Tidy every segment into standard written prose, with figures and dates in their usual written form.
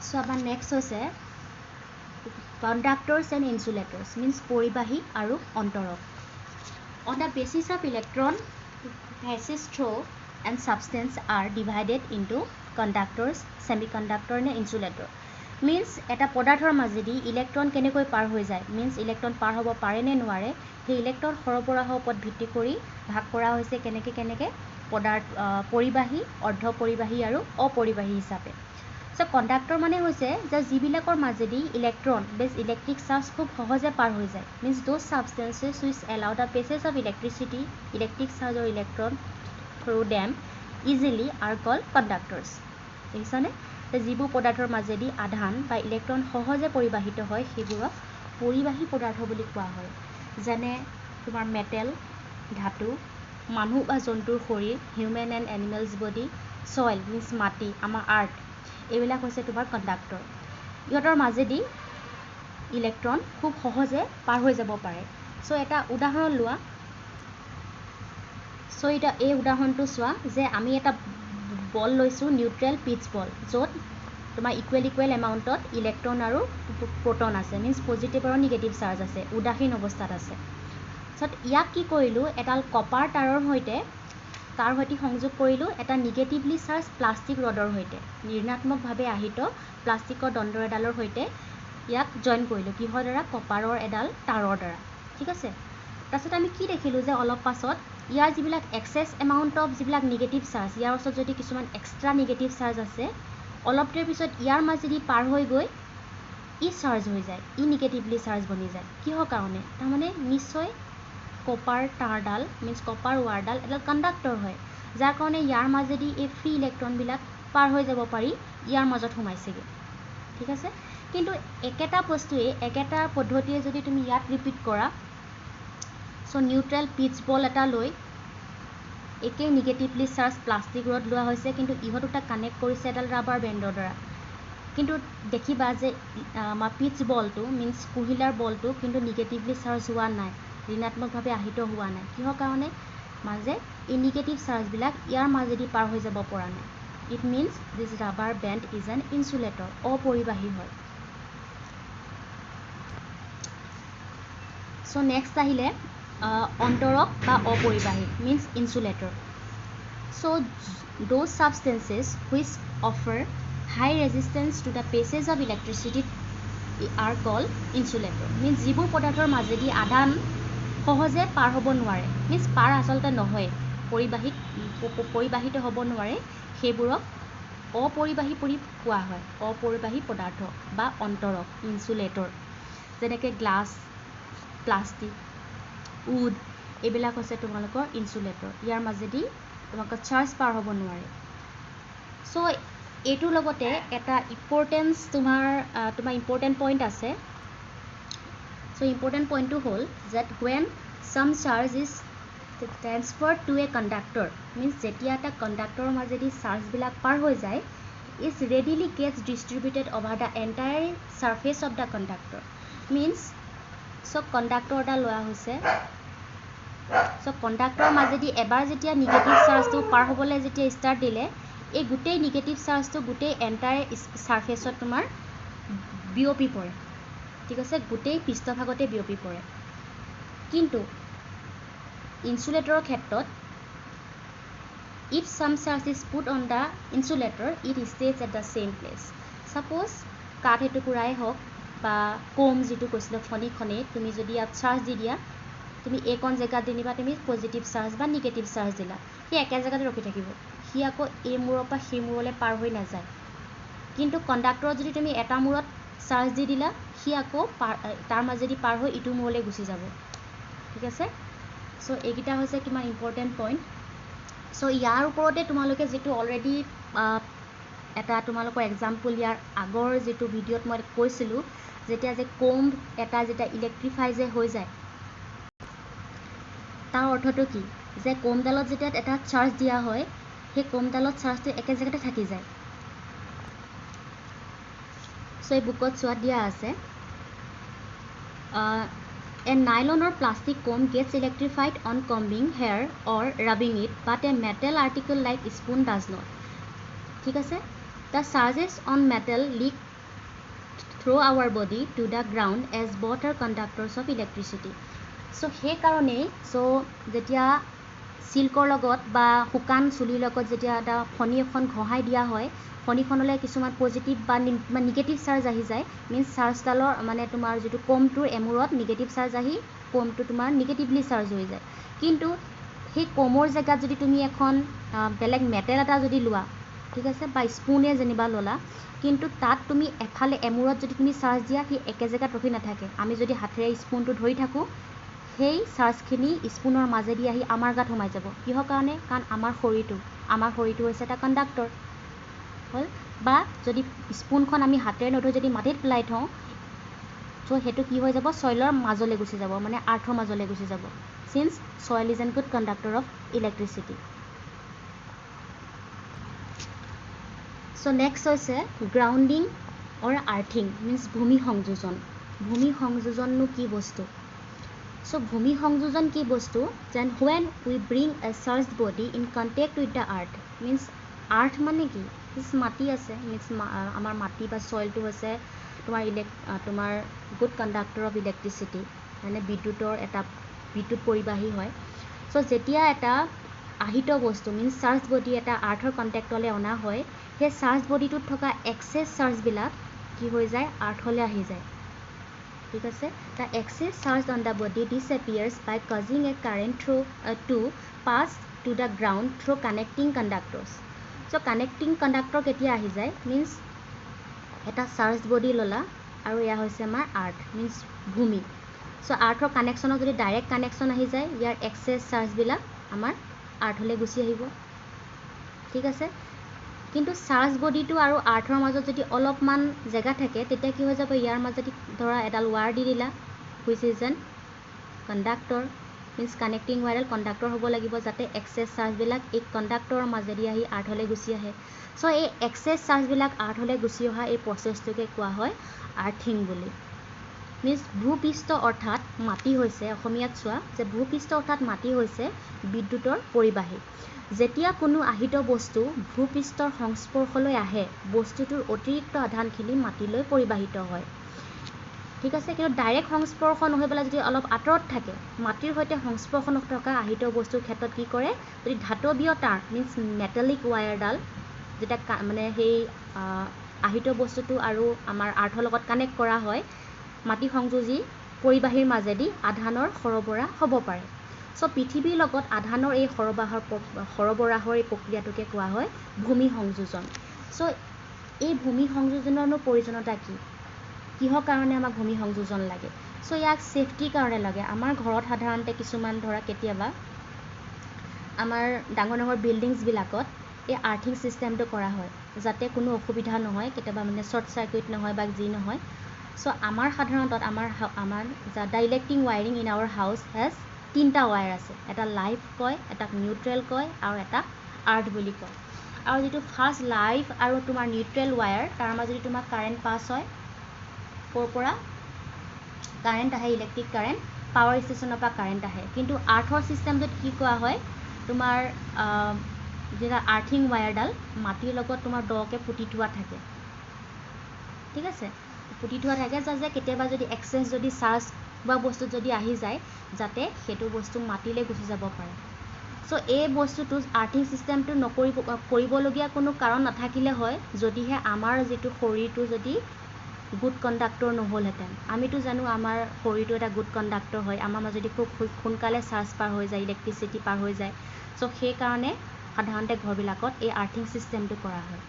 So our next হৈছে conductors and insulators means পৰিবাহী আৰু অন্তৰক. On the basis of electron, gases through and substance are divided into conductors, semiconductor and insulator. Means এটা পদাৰ্থৰ মাজেদি electron কেনেকৈ পাৰ হৈ যায়, means ইলেক্ট্ৰন পাৰ হ'ব পাৰে নে নোৱাৰে, সেই ইলেক্ট্ৰন সৰবৰাহৰ ওপৰত ভিত্তি কৰি ভাগ কৰা হৈছে কেনেকৈ পৰিবাহী, অৰ্ধপৰিবাহী আৰু অপৰিবাহী হিচাপে. So conductor মানে হৈছে যে যিবিলাকৰ মাজেদি ইলেক্ট্ৰন বেছ ইলেক্ট্ৰিক চাৰ্জ খুব সহজে পাৰ হৈ যায়, means those substances which allow the passage of electricity, electric charge or electron through them easily are called conductors. দেখিছানে? যিবোৰ পদাৰ্থৰ মাজেদি আধান বা ইলেক্ট্ৰন সহজে পৰিবাহিত হয় সেইবোৰক পৰিবাহী পদাৰ্থ বুলি কোৱা হয়. যেনে তোমাৰ মেটেল, ধাতু, মানুহ বা জন্তুৰ শৰীৰ, human and animals body, soil means মাটি, আমাৰ আৰ্থ, এইবিলাক হৈছে তোমাৰ কণ্ডাক্টৰ. ইহঁতৰ মাজেদি ইলেক্ট্ৰন খুব সহজে পাৰ হৈ যাব পাৰে. চ' এটা উদাহৰণ লোৱা. চ' এতিয়া এই উদাহৰণটো চোৱা যে আমি এটা বল লৈছোঁ, নিউট্ৰেল পিটছ বল, য'ত তোমাৰ ইকুৱেল এমাউণ্টত ইলেক্ট্ৰন আৰু প্ৰটন আছে, মিন্স পজিটিভ আৰু নিগেটিভ চাৰ্জ আছে, উদাসীন অৱস্থাত আছে. চ' ইয়াক কি কৰিলোঁ, এডাল কপাৰ তাৰৰ সৈতে সংযোগ কৰিলোঁ এটা নিগেটিভলি চাৰ্জ প্লাষ্টিক ৰডৰ সৈতে, ঋণাত্মকভাৱে আহিত প্লাষ্টিকৰ দণ্ড এডালৰ সৈতে ইয়াক জইন কৰিলোঁ. কিহৰ দ্বাৰা? কপাৰৰ এডাল তাৰৰ দ্বাৰা. ঠিক আছে. তাৰপিছত আমি কি দেখিলোঁ যে অলপ পাছত ইয়াৰ যিবিলাক এক্সেছ এমাউণ্ট অফ যিবিলাক নিগেটিভ চাৰ্জ, ইয়াৰ ওচৰত যদি কিছুমান এক্সট্ৰা নিগেটিভ চাৰ্জ আছে, অলপ দেৰিৰ পিছত ইয়াৰ মাজেদি পাৰ হৈ গৈ ই চাৰ্জ হৈ যায়, ই নিগেটিভলি চাৰ্জ বনি যায়. কিহৰ কাৰণে? তাৰমানে নিশ্চয় কপাৰ তাঁৰডাল মিন্স কপাৰ ৱাৰডাল এডাল কণ্ডাক্টৰ হয়, যাৰ কাৰণে ইয়াৰ মাজেদি এই ফ্ৰী ইলেক্ট্ৰনবিলাক পাৰ হৈ যাব পাৰি ইয়াৰ মাজত সোমাইছেগৈ. ঠিক আছে. কিন্তু একেটা বস্তুৱে একেটা পদ্ধতিয়ে যদি তুমি ইয়াত ৰিপিট কৰা, চ' নিউট্ৰেল পিটছ বল এটা লৈ একে নিগেটিভলি চাৰ্জ প্লাষ্টিক ৰড লোৱা হৈছে, কিন্তু ইহঁত দুটা কানেক্ট কৰিছে এডাল ৰাবাৰ বেণ্ডৰ দ্বাৰা. কিন্তু দেখিবা যে আমাৰ পিটছ বলটো মিন্স কুহিলাৰ বলটো কিন্তু নিগেটিভলি চাৰ্জ হোৱা নাই, ঋণাত্মকভাৱে আহিত হোৱা নাই. কিহৰ কাৰণে? মাজে এই নিগেটিভ চাৰ্জবিলাক ইয়াৰ মাজেদি পাৰ হৈ যাব পৰা নাই. It means this rubber band is an insulator, অপৰিবাহী হয়. চ' নেক্সট আহিলে অন্তৰক বা অপৰিবাহী means insulator. So' those substances which offer high resistance to the passage of electricity are called insulator. Means যিবোৰ পদাৰ্থৰ মাজেদি আধান সহজে পাৰ হ'ব নোৱাৰে, মিন্স পাৰ আচলতে নহয়, পৰিবাহিত হ'ব নোৱাৰে, সেইবোৰক অপৰিবাহী বুলি কোৱা হয়, অপৰিবাহী পদাৰ্থ বা অন্তৰক, ইনচুলেটৰ. যেনেকৈ গ্লাছ, প্লাষ্টিক, উড, এইবিলাক হৈছে তোমালোকৰ ইনচুলেটৰ. ইয়াৰ মাজেদি তোমালোকৰ চাৰ্জ পাৰ হ'ব নোৱাৰে. চ' এইটোৰ লগতে এটা তোমাৰ ইম্পৰ্টেণ্ট পইণ্ট আছে. চ' ইম্পৰ্টেণ্ট পইণ্টটো হ'ল that when some charge is transferred to a conductor, means যেতিয়া এটা কণ্ডাক্টৰৰ মাজেদি চাৰ্জবিলাক পাৰ হৈ যায়, is readily gets distributed over the entire surface of the conductor. means so' conductor এটা লোৱা হৈছে, চ' কণ্ডাক্টৰৰ মাজেদি এবাৰ যেতিয়া নিগেটিভ চাৰ্জটো পাৰ হ'বলৈ যেতিয়া ষ্টাৰ্ট দিলে, এই গোটেই নিগেটিভ চাৰ্জটো গোটেই এণ্টায়াৰ ছাৰ্ফেচত তোমাৰ বিয়পি পৰে. ঠিক আছে, গোটেই পৃষ্ঠভাগতে বিয়পি পৰে. কিন্তু ইনচুলেটৰৰ ক্ষেত্ৰত if some charge is put on the insulator, it stays at the same place. Suppose কাঠ এটুকুৰাই হওক বা কোম যিটো কৈছিলোঁ খনি তুমি যদি ইয়াত চাৰ্জ দি দিয়া, তুমি এইকণ জেগাত দিনিবা তুমি পজিটিভ চাৰ্জ বা নিগেটিভ চাৰ্জ দিলা, সি একে জেগাতে ৰখি থাকিব, সি আকৌ এই মূৰৰ পৰা সেই মূৰলৈ পাৰ হৈ নাযায়. কিন্তু কণ্ডাক্টৰত যদি তুমি এটা মূৰত চাৰ্জ দি দিলা, সি আকৌ তাৰ মাজেদি পাৰ হৈ ইটো মূৰলৈ গুচি যাব. ঠিক আছে. চ' এইকেইটা হৈছে কিমান ইম্পৰ্টেণ্ট পইণ্ট. চ' ইয়াৰ ওপৰতে তোমালোকে যিটো অলৰেডি এটা তোমালোকৰ এক্সাম্পল ইয়াৰ আগৰ যিটো ভিডিঅ'ত মই কৈছিলোঁ, যেতিয়া যে কোম্ব এটা যেতিয়া ইলেক্ট্ৰিফাই যে হৈ যায়, তাৰ অৰ্থটো কি? যে কোমডালত যেতিয়া এটা চাৰ্জ দিয়া হয়, সেই কোমডালত চাৰ্জটো একে জেগাতে থাকি যায়. চ' এই বুকত চোৱাত দিয়া আছে, a nylon or plastic comb gets electrified on combing hair or rubbing it, but a metal article like spoon does not. ঠিক আছে. The charges on metal leak throw our body to the ground as both are conductors of electricity. So সেই কাৰণেই যেতিয়া চিল্কৰ লগত বা শুকান চুলিৰ লগত যেতিয়া এটা ফণী এখন ঘঁহাই দিয়া হয়, ফণীখনলৈ কিছুমান পজিটিভ বা নিগেটিভ চাৰ্জ আহি যায়, মিনছ চাৰ্জডালৰ মানে তোমাৰ যিটো কমটোৰ এমূৰত নিগেটিভ চাৰ্জ আহি কমটো তোমাৰ নিগেটিভলি চাৰ্জ হৈ যায়। কিন্তু সেই কমৰ জেগাত যদি তুমি এখন বেলেগ মেটেল এটা যদি লোৱা, ঠিক আছে, বা স্পুনে যেনিবা ল'লা, কিন্তু তাত তুমি এফালে এমূৰত যদি তুমি চাৰ্জ দিয়া, সেই একে জেগাত ৰখি নাথাকে। আমি যদি হাতেৰে স্পুনটো ধৰি থাকোঁ, সেই চাৰ্জখিনি স্পুনৰ মাজেদি আহি আমাৰ গাত সোমাই যাব। কিহৰ কাৰণে? কাৰণ আমাৰ শৰীৰটো হৈছে এটা কণ্ডাক্টৰ হ'ল। বা যদি স্পুনখন আমি হাতেৰে নধৰি যদি মাটিত পেলাই থওঁ, সেইটো কি হৈ যাব? চইলৰ মাজলৈ গুচি যাব, মানে আৰ্থৰ মাজলৈ গুচি যাব। Since soil is a good conductor of electricity. So next হৈছে grounding or earthing, means ভূমি সংযোজন। ভূমি সংযোজননো কি বস্তু? So ভূমি সংযোজন কি বস্তু? Then when we bring a charged body in contact with the earth, means earth মানে কি? মাটি আছে, means আমাৰ মাটি বা চইলটো হৈছে তোমাৰ good conductor of electricity, মানে বিদ্যুৎ পৰিবাহী হয়। চ' যেতিয়া এটা আহিত বস্তু মিনছ চাৰ্জ বডি এটা আৰ্থৰ কণ্টেক্টলৈ অনা হয়, সেই চাৰ্জ বডিটোত থকা এক্সেছ চাৰ্জবিলাক কি হৈ যায়? আৰ্থলৈ আহি যায়, ঠিক আছে। The excess charge on the body disappears by causing a current to pass to the ground through connecting conductors. So' connecting conductor কেতিয়া আহি যায়? মিনছ এটা চাৰ্জ বডি ল'লা আৰু এয়া হৈছে আমাৰ আৰ্থ, মিনছ ভূমি। চ' আৰ্থৰ কানেকশ্যনত যদি ডাইৰেক্ট কানেকশ্যন আহি যায়, ইয়াৰ এক্সেছ চাৰ্জবিলাক আমাৰ আৰ্থলৈ গুচি আহিব, ঠিক আছে। কিন্তু চাৰ্জ বডিটো আৰু আৰ্থৰ মাজত যদি অলপমান জেগা থাকে, তেতিয়া কি হৈ যাব? ইয়াৰ মাজত ধৰা এডাল ৱায়াৰ দি দিলা, which is an conductor, means connecting ৱায়াৰডাল কণ্ডাক্টৰ হ'ব লাগিব, যাতে এক্সেছ চাৰ্জবিলাক এই কণ্ডাক্টৰৰ মাজেদি আহি আৰ্থলৈ গুচি আহে। চ' এই এক্সেছ চাৰ্জবিলাক আৰ্থলৈ গুচি অহা এই প্ৰচেছটোকে কোৱা হয় আৰ্থিং বুলি। মিনছ ভূপৃষ্ঠ অৰ্থাৎ মাটি হৈছে, অসমীয়াত চোৱা যে ভূপৃষ্ঠ অৰ্থাৎ মাটি হৈছে বিদ্যুতৰ পৰিবাহী। যেতিয়া কোনো আহিত বস্তু ভূপৃষ্ঠৰ সংস্পৰ্শলৈ আহে, বস্তুটোৰ অতিৰিক্ত আধানখিনি মাটিলৈ পৰিবাহিত হয়, ঠিক আছে। কিন্তু ডাইৰেক্ট সংস্পৰ্শ নহৈ পেলাই যদি অলপ আঁতৰত থাকে, মাটিৰ সৈতে সংস্পৰ্শ নথকা আহিত বস্তুৰ ক্ষেত্ৰত কি কৰে? যদি ধাতৱীয় তাঁৰ মিনছ মেটালিক ৱায়াৰডাল যেতিয়া মানে সেই আহিত বস্তুটো আৰু আমাৰ আৰ্থৰ লগত কানেক্ট কৰা হয়, মাটি সংযোজী পৰিবাহীৰ মাজেদি আধানৰ সৰবৰাহ হ'ব পাৰে। চ' পৃথিৱীৰ লগত আধানৰ এই সৰবৰাহৰ এই প্ৰক্ৰিয়াটোকে কোৱা হয় ভূমি সংযোজন। চ' এই ভূমি সংযোজনৰনো প্ৰয়োজনীয়তা কি? কিহৰ কাৰণে আমাক ভূমি সংযোজন লাগে? চ' ইয়াক ছেফটিৰ কাৰণে লাগে। আমাৰ ঘৰত সাধাৰণতে কিছুমান ধৰা কেতিয়াবা আমাৰ ডাঙৰ বিল্ডিংছবিলাকত এই আৰ্থিং ছিষ্টেমটো কৰা হয়, যাতে কোনো অসুবিধা নহয়, কেতিয়াবা মানে শ্বৰ্ট চাৰ্কিট নহয় বা যি নহয়। চ' আমাৰ সাধাৰণতে আমাৰ the electric wiring in our house has 3টা ৱায়াৰ আছে। এটা লাইভ কয়, এটাক নিউট্ৰেল কয়, আৰু এটা আৰ্থ বুলি কয়। আৰু যিটো ফাৰ্ষ্ট লাইভ আৰু তোমাৰ নিউট্ৰেল ৱায়াৰ, তাৰ মাজেদি তোমাৰ কাৰেণ্ট পাছ হয়, ক'ৰ পৰা কাৰেণ্ট আহে, ইলেক্ট্ৰিক কাৰেণ্ট, পাৱাৰ ষ্টেচনৰ পৰা কাৰেণ্ট আহে। কিন্তু আৰ্থৰ ছিষ্টেমটোত কি কোৱা হয়? তোমাৰ যেটা আৰ্থিং ৱায়াৰডাল মাটিৰ লগত তোমাৰ দকৈ পুতি থোৱা থাকে, ঠিক আছে, পুতি থোৱা থাকে, যাতে কেতিয়াবা যদি এক্সেছ যদি চাৰ্জ বা বস্তুত যদি আহি যায়, যাতে সেইটো বস্তু মাটিলৈ গুচি যাব পাৰে। চ' এই বস্তুটো আৰ্থিং ছিষ্টেমটো কৰিবলগীয়া কোনো কাৰণ নাথাকিলে হয়, যদিহে আমাৰ যিটো শৰীৰটো যদি গুড কণ্ডাক্টৰ নহ'লহেঁতেন। আমিতো জানো আমাৰ শৰীৰটো এটা গুড কণ্ডাক্টৰ হয়, আমাৰ মাজেদি খুব সোনকালে চাৰ্জ পাৰ হৈ যায়, ইলেক্ট্ৰিচিটি পাৰ হৈ যায়। চ' সেইকাৰণে সাধাৰণতে ঘৰবিলাকত এই আৰ্থিং ছিষ্টেমটো কৰা হয়।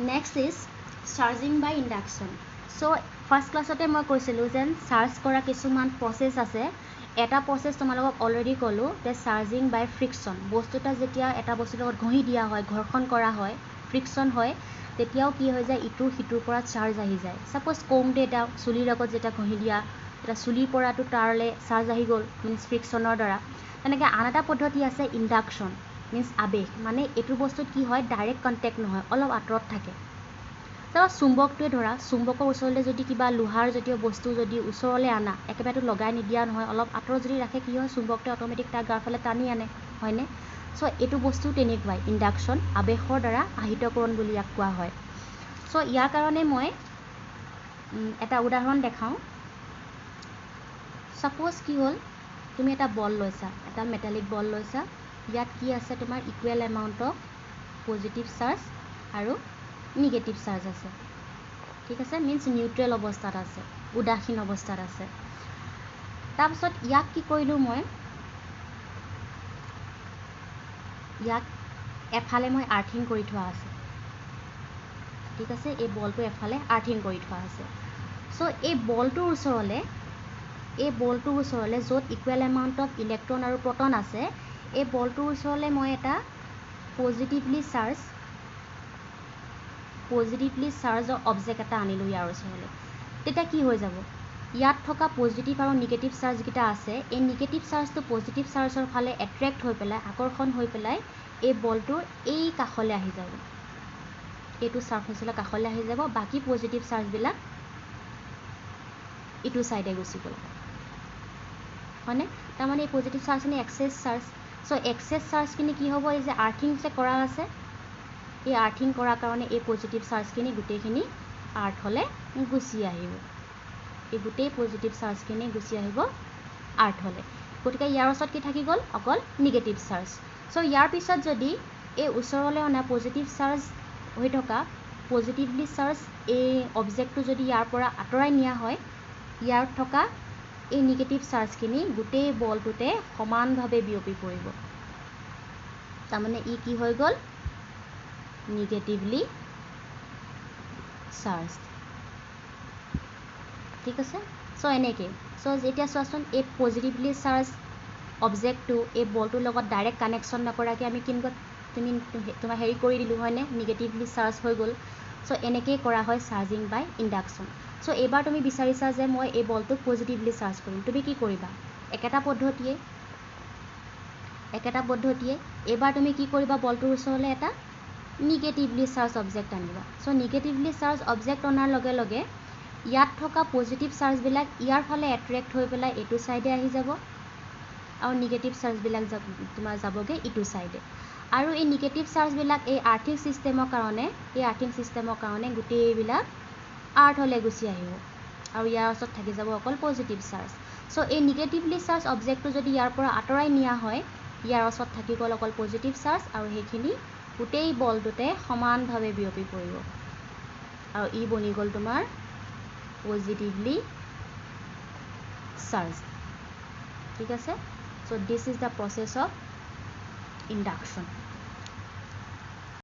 Next is charging by induction. So' first ক্লাছতে মই কৈছিলোঁ যে চাৰ্জ কৰা কিছুমান প্ৰচেছ আছে। এটা প্ৰচেছ তোমালোকক অলৰেডি ক'লোঁ যে চাৰ্জিং বাই ফ্ৰিকশ্যন। বস্তু এটা যেতিয়া এটা বস্তুৰ লগত ঘঁহি দিয়া হয়, ঘৰ্ষণ কৰা হয়, ফ্ৰিকশ্যন হয়, তেতিয়াও কি হৈ যায়? সিটোৰ পৰা চাৰ্জ আহি যায়। ছাপ'জ কওঁতে এটা চুলিৰ লগত যেতিয়া ঘঁহি দিয়া, এটা চুলিৰ পৰাটো তাৰলৈ চাৰ্জ আহি গ'ল, মিনছ ফ্ৰিকশ্যনৰ দ্বাৰা। তেনেকৈ আন এটা পদ্ধতি আছে ইণ্ডাকশ্যন, মিনছ আবেশ। মানে এইটো বস্তুত কি হয়? ডাইৰেক্ট কণ্টেক্ট নহয়, অলপ আঁতৰত থাকে। তাৰপৰা চুম্বকটোৱে ধৰা, চুম্বকৰ ওচৰলৈ যদি কিবা লোহাৰ জাতীয় বস্তু যদি ওচৰলৈ আনা, একেবাৰেতো লগাই নিদিয়া নহয়, অলপ আঁতৰত যদি ৰাখে, কি হয়? চুম্বকটোৱে অট'মেটিক তাৰ গাৰ ফালে টানি আনে, হয়নে? চ' এইটো বস্তু তেনেকুৱাই ইণ্ডাকশ্যন, আবেশৰ দ্বাৰা আহিতকৰণ বুলি ইয়াক কোৱা হয়। সো ইয়াৰ কাৰণে মই এটা উদাহৰণ দেখাওঁ সাপোজ কি হ'ল তুমি এটা বল লৈছা এটা মেটালিক বল লৈছা ইয়াত কি আছে তোমাৰ equal amount of positive charge আৰু নিগেটিভ চাৰ্জ আছে ঠিক আছে মিন্স নিউট্ৰেল অৱস্থাত আছে উদাসীন অৱস্থাত আছে তাৰপিছত ইয়াক কি কৰিলোঁ মই ইয়াক এফালে মই আৰ্থিং কৰি থোৱা আছে ঠিক আছে এই বলটো এফালে আৰ্থিং কৰি থোৱা আছে সো এই বলটোৰ ওচৰলে য'ত ইকুৱেল এমাউণ্ট অফ ইলেক্ট্ৰন আৰু প্ৰটন আছে এই বলটোৰ ওচৰলে মই এটা পজিটিভলি চাৰ্জ অবজেক্ট এটা আনিলোঁ ইয়াৰ ওচৰলে তেতিয়া কি হৈ যাব ইয়াত থকা পজিটিভ আৰু নিগেটিভ চাৰ্জকেইটা আছে এই নিগেটিভ চাৰ্জটো পজিটিভ চাৰ্জৰ ফালে এট্ৰেক্ট হৈ পেলাই আকৰ্ষণ হৈ পেলাই এই বলটোৰ এই কাষলৈ আহি যাব এইটো সাৰফেচৰ কাষলৈ আহি যাব বাকি পজিটিভ চাৰ্জবিলাক ইটো সাইডে গুচি গ'ল হয়নে তাৰমানে এই পজিটিভ চাৰ্জখিনি এক্সেছ চাৰ্জ সো এক্সেছ চাৰ্জখিনি কি হ'ব এই যে আৰ্থিং যে কৰা আছে এই আৰ্থিং কৰাৰ কাৰণে এই পজিটিভ চাৰ্জখিনি গোটেইখিনি আৰ্থলৈ গুচি আহিব এই গোটেই পজিটিভ চাৰ্জখিনি গুচি আহিব আৰ্থলৈ গতিকে ইয়াৰ ওচৰত কি থাকি গ'ল অকল নিগেটিভ চাৰ্জ সো ইয়াৰ পিছত যদি এই ওচৰলৈ অনা পজিটিভ চাৰ্জ হৈ থকা পজিটিভলি চাৰ্জ এই অবজেক্টটো যদি ইয়াৰ পৰা আঁতৰাই নিয়া হয় ইয়াৰ থকা এই নিগেটিভ চাৰ্জখিনি গোটেই বলটোতে সমানভাৱে বিয়পি পৰিব তাৰমানে ই কি হৈ গ'ল নিগেটিভলি চাৰ্জ ঠিক আছে সো এনেকৈ সো যেতিয়া চোৱাচোন এই পজিটিভলি চাৰ্জ অবজেক্টটো এই বলটোৰ লগত ডাইৰেক্ট কানেকশ্যন নকৰাকৈ আমি তোমাৰ হেৰি কৰি দিলোঁ হয়নে নিগেটিভলি চাৰ্জ হৈ গ'ল সো এনেকৈয়ে কৰা হয় চাৰ্জিং বাই ইণ্ডাকশ্যন সো এইবাৰ তুমি বিচাৰিছা যে মই এই বলটোক পজিটিভলি চাৰ্জ কৰিম তুমি কি কৰিবা একেটা পদ্ধতিয়ে এইবাৰ তুমি কি কৰিবা বলটোৰ ওচৰলৈ এটা নিগেটিভলি চাৰ্জ অবজেক্ট আনিবা সো নিগেটিভলি চাৰ্জ অবজেক্ট অনাৰ লগে লগে ইয়াত থকা পজিটিভ চাৰ্জবিলাক ইয়াৰ ফালে এট্ৰেক্ট হৈ পেলাই এইটো সাইডে আহি যাব আৰু নিগেটিভ চাৰ্জবিলাক তোমাৰ যাবগৈ ইটো সাইডে আৰু এই নিগেটিভ চাৰ্জবিলাক এই আৰ্থিং সিস্টেমৰ কাৰণে গোটেইবিলাক আৰ্থলৈ গুচি আহিব আৰু ইয়াৰ ওচৰত থাকি যাব অকল পজিটিভ চাৰ্জ সো এই নিগেটিভলি চাৰ্জ অবজেক্টটো যদি ইয়াৰ পৰা আঁতৰাই নিয়া হয় ইয়াৰ ওচৰত থাকি গ'ল অকল পজিটিভ চাৰ্জ আৰু সেইখিনি গোটেই বলটোতে সমানভাৱে বিয়পি পৰিব আৰু ই বনি গ'ল তোমাৰ পজিটিভলি চাৰ্জ ঠিক আছে so this is the process of induction